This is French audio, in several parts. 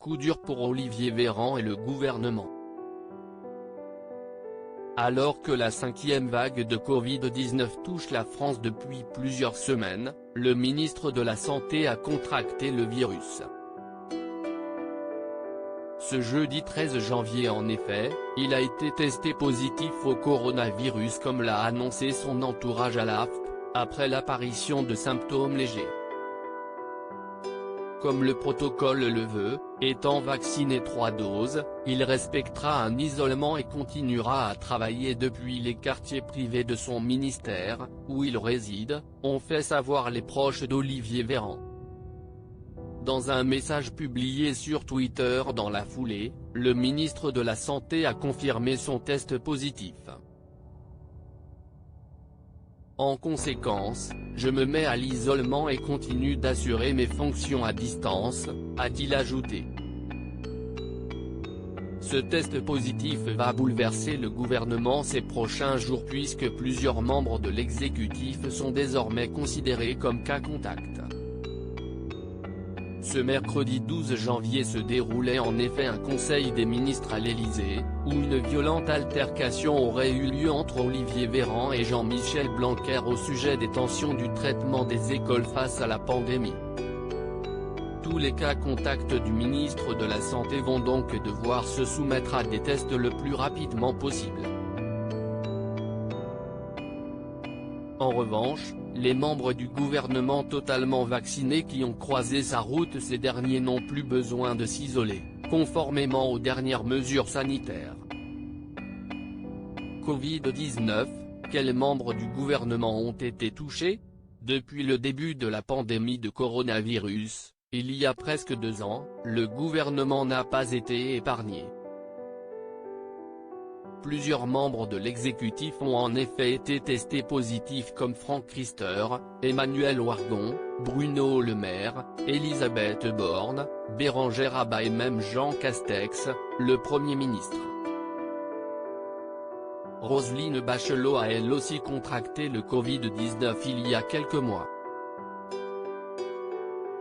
coup dur pour Olivier Véran et le gouvernement. Alors que la 5e vague de Covid-19 touche la France depuis plusieurs semaines, le ministre de la Santé a contracté le virus. Ce jeudi 13 janvier en effet, il a été testé positif au coronavirus comme l'a annoncé son entourage à l'AFP, après l'apparition de symptômes légers. Comme le protocole le veut, étant vacciné 3 doses, il respectera un isolement et continuera à travailler depuis les quartiers privés de son ministère, où il réside, ont fait savoir les proches d'Olivier Véran. Dans un message publié sur Twitter dans la foulée, le ministre de la Santé a confirmé son test positif. En conséquence, je me mets à l'isolement et continue d'assurer mes fonctions à distance, a-t-il ajouté. Ce test positif va bouleverser le gouvernement ces prochains jours puisque plusieurs membres de l'exécutif sont désormais considérés comme cas contact. Ce mercredi 12 janvier se déroulait en effet un conseil des ministres à l'Élysée, où une violente altercation aurait eu lieu entre Olivier Véran et Jean-Michel Blanquer au sujet des tensions du traitement des écoles face à la pandémie. Tous les cas contacts du ministre de la Santé vont donc devoir se soumettre à des tests le plus rapidement possible. En revanche, les membres du gouvernement totalement vaccinés qui ont croisé sa route ces derniers n'ont plus besoin de s'isoler, conformément aux dernières mesures sanitaires. Covid-19, quels membres du gouvernement ont été touchés? Depuis le début de la pandémie de coronavirus, il y a presque 2 ans, le gouvernement n'a pas été épargné. Plusieurs membres de l'exécutif ont en effet été testés positifs comme Franck Riester, Emmanuel Wargon, Bruno Le Maire, Elisabeth Borne, Bérangère Abba et même Jean Castex, le Premier ministre. Roselyne Bachelot a elle aussi contracté le Covid-19 il y a quelques mois.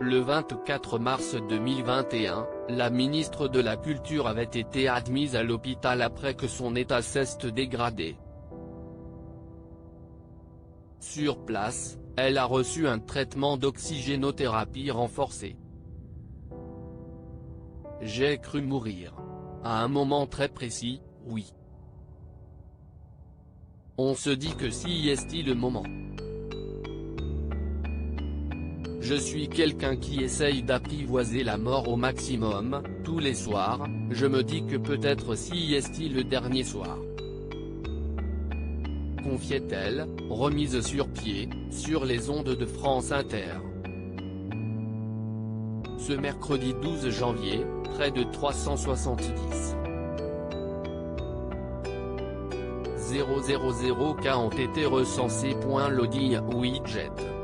Le 24 mars 2021, la ministre de la Culture avait été admise à l'hôpital après que son état s'est dégradé. Sur place, elle a reçu un traitement d'oxygénothérapie renforcé. J'ai cru mourir. À un moment très précis, oui. On se dit que si est-il le moment. Je suis quelqu'un qui essaye d'apprivoiser la mort au maximum, tous les soirs, je me dis que peut-être si est-il le dernier soir. Confiait-elle, remise sur pied, sur les ondes de France Inter. Ce mercredi 12 janvier, près de 370 000 cas ont été recensés. Lodi Widget.